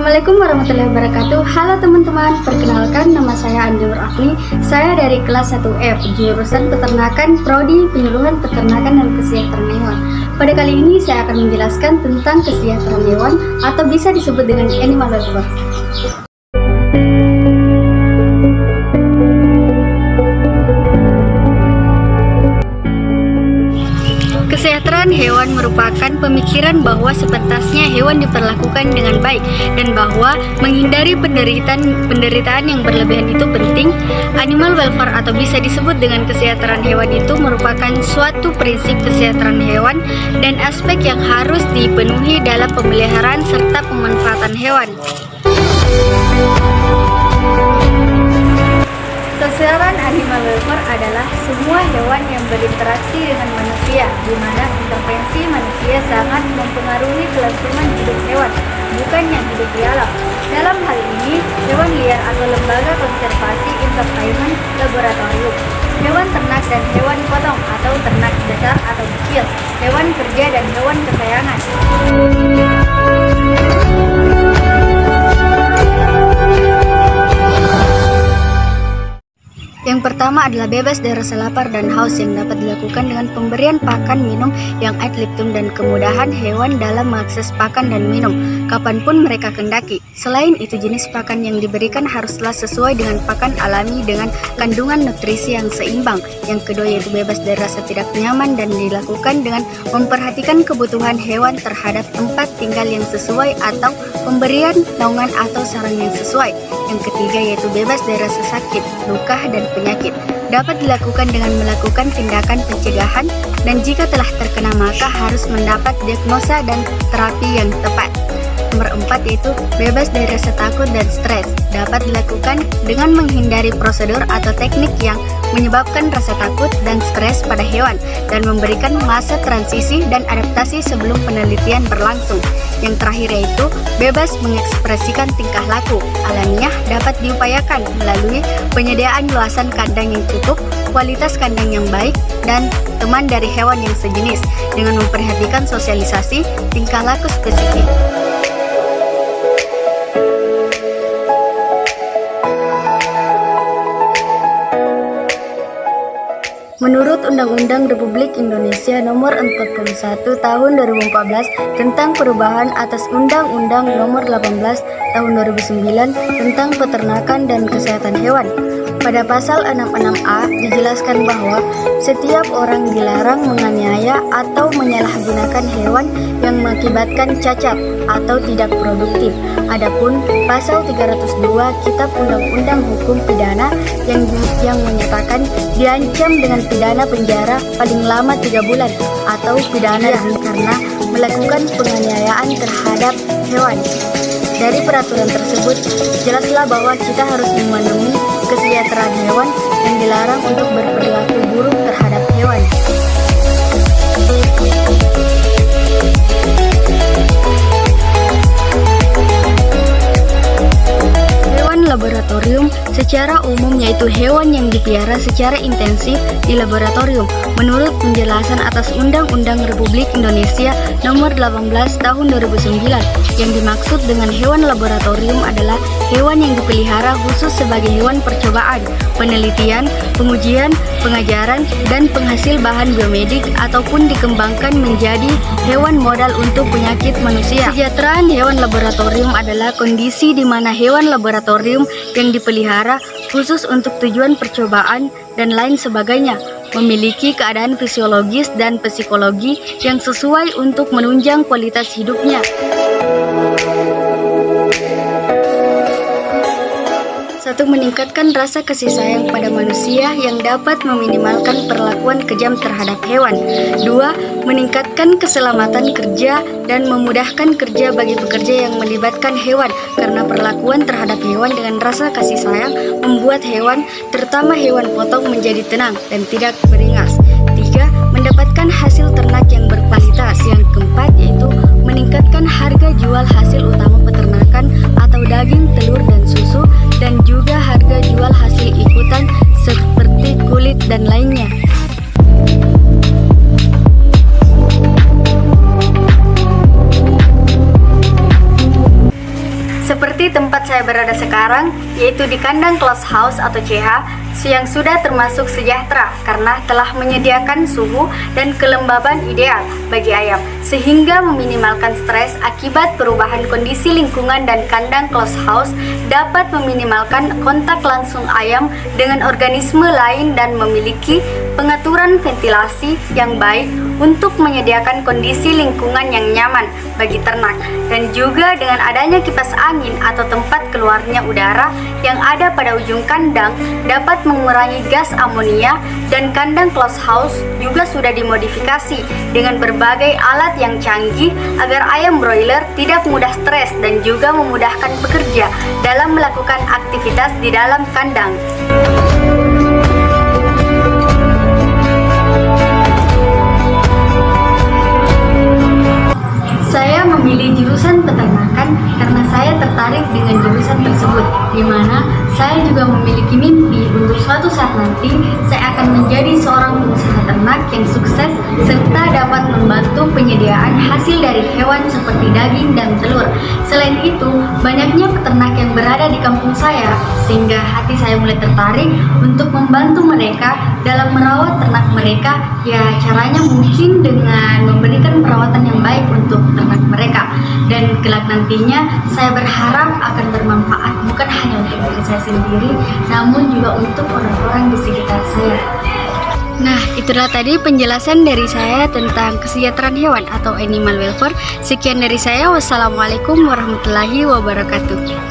Assalamualaikum warahmatullahi wabarakatuh. Halo teman-teman, perkenalkan nama saya Anjur Afni. Saya dari kelas 1F, jurusan peternakan, prodi penyuluhan peternakan dan kesejahteraan hewan. Pada kali ini saya akan menjelaskan tentang kesejahteraan hewan atau bisa disebut dengan animal welfare. Kesejahteraan hewan merupakan pemikiran bahwa sepentasnya hewan diperlakukan dengan baik dan bahwa menghindari penderitaan yang berlebihan itu penting. Animal welfare atau bisa disebut dengan kesejahteraan hewan itu merupakan suatu prinsip kesejahteraan hewan dan aspek yang harus dipenuhi dalam pemeliharaan serta pemanfaatan hewan. Sasaran animal welfare adalah semua hewan yang berinteraksi dengan manusia, di mana intervensi manusia sangat mempengaruhi kelangsungan hidup hewan, bukan yang hidup di alam. Dalam hal ini, hewan liar atau lembaga konservasi entertainment laboratorium, hewan ternak dan hewan potong atau ternak besar atau kecil, hewan kerja dan hewan kesayangan. Yang pertama adalah bebas dari rasa lapar dan haus yang dapat dilakukan dengan pemberian pakan minum yang ad libitum dan kemudahan hewan dalam mengakses pakan dan minum kapanpun mereka kendaki. Selain itu, jenis pakan yang diberikan haruslah sesuai dengan pakan alami dengan kandungan nutrisi yang seimbang. Yang kedua yaitu bebas dari rasa tidak nyaman dan dilakukan dengan memperhatikan kebutuhan hewan terhadap tempat tinggal yang sesuai atau pemberian naungan atau sarang yang sesuai. Yang ketiga yaitu bebas dari rasa sakit, luka, dan penyakit. Dapat dilakukan dengan melakukan tindakan pencegahan dan jika telah terkena maka harus mendapat diagnosa dan terapi yang tepat. Nomor 4 yaitu bebas dari rasa takut dan stres. Dapat dilakukan dengan menghindari prosedur atau teknik yang menyebabkan rasa takut dan stres pada hewan dan memberikan masa transisi dan adaptasi sebelum penelitian berlangsung. Yang terakhir yaitu bebas mengekspresikan tingkah laku alamiah dapat diupayakan melalui penyediaan luasan kandang yang cukup, kualitas kandang yang baik, dan teman dari hewan yang sejenis dengan memperhatikan sosialisasi tingkah laku spesifik. Menurut Undang-Undang Republik Indonesia Nomor 41 Tahun 2014 tentang perubahan atas Undang-Undang Nomor 18 Tahun 2009 tentang peternakan dan kesehatan hewan. Pada pasal 66A dijelaskan bahwa setiap orang dilarang menganiaya atau menyalahgunakan hewan yang mengakibatkan cacat atau tidak produktif. Adapun pasal 302 Kitab Undang-Undang Hukum Pidana yang menyatakan diancam dengan pidana penjara paling lama 3 bulan atau pidana karena melakukan penganiayaan terhadap hewan. Dari peraturan tersebut, jelaslah bahwa kita harus memenuhi kesejahteraan hewan dan dilarang untuk berperilaku buruk terhadap hewan. Laboratorium secara umum yaitu hewan yang dipelihara secara intensif di laboratorium menurut penjelasan atas Undang-Undang Republik Indonesia Nomor 18 Tahun 2009. Yang dimaksud dengan hewan laboratorium adalah hewan yang dipelihara khusus sebagai hewan percobaan, penelitian, pengujian, pengajaran, dan penghasil bahan biomedik ataupun dikembangkan menjadi hewan modal untuk penyakit manusia. Kesejahteraan hewan laboratorium adalah kondisi di mana hewan laboratorium yang dipelihara khusus untuk tujuan percobaan dan lain sebagainya memiliki keadaan fisiologis dan psikologi yang sesuai untuk menunjang kualitas hidupnya. Satu, meningkatkan rasa kasih sayang pada manusia yang dapat meminimalkan perlakuan kejam terhadap hewan. 2. Meningkatkan keselamatan kerja dan memudahkan kerja bagi pekerja yang melibatkan hewan karena perlakuan terhadap hewan dengan rasa kasih sayang membuat hewan, terutama hewan potong, menjadi tenang dan tidak beringas. 3. Mendapatkan hasil ternak yang berkualitas. Yang keempat yaitu meningkatkan harga jual hasil utama peternakan atau daging, telur, dan susu, dan juga harga jual hasil ikutan seperti kulit dan lainnya. berada sekarang, yaitu di kandang close house atau CH, yang sudah termasuk sejahtera karena telah menyediakan suhu dan kelembaban ideal bagi ayam, sehingga meminimalkan stres akibat perubahan kondisi lingkungan, dan kandang close house dapat meminimalkan kontak langsung ayam dengan organisme lain dan memiliki pengaturan ventilasi yang baik untuk menyediakan kondisi lingkungan yang nyaman bagi ternak. Dan juga dengan adanya kipas angin atau tempat keluarnya udara yang ada pada ujung kandang dapat mengurangi gas amonia, dan kandang close house juga sudah dimodifikasi dengan berbagai alat yang canggih agar ayam broiler tidak mudah stres dan juga memudahkan pekerja dalam melakukan aktivitas di dalam kandang. Saya memilih jurusan peternakan karena saya tertarik dengan jurusan tersebut, di mana saya juga memiliki mimpi untuk suatu saat nanti saya akan menjadi seorang pengusaha ternak yang sukses serta dapat membantu penyediaan hasil dari hewan seperti daging dan telur. Selain itu, banyaknya peternak yang berada di kampung saya, sehingga hati saya mulai tertarik untuk membantu mereka dalam merawat ternak mereka. Ya, caranya mungkin dengan memberikan perawatan yang baik untuk ternak mereka, dan kelak nantinya saya berharap akan bermanfaat bukan hanya untuk diri saya sendiri, namun juga untuk orang-orang di sekitar saya. Nah, itulah tadi penjelasan dari saya tentang kesejahteraan hewan atau animal welfare. Sekian dari saya. Wassalamualaikum warahmatullahi wabarakatuh.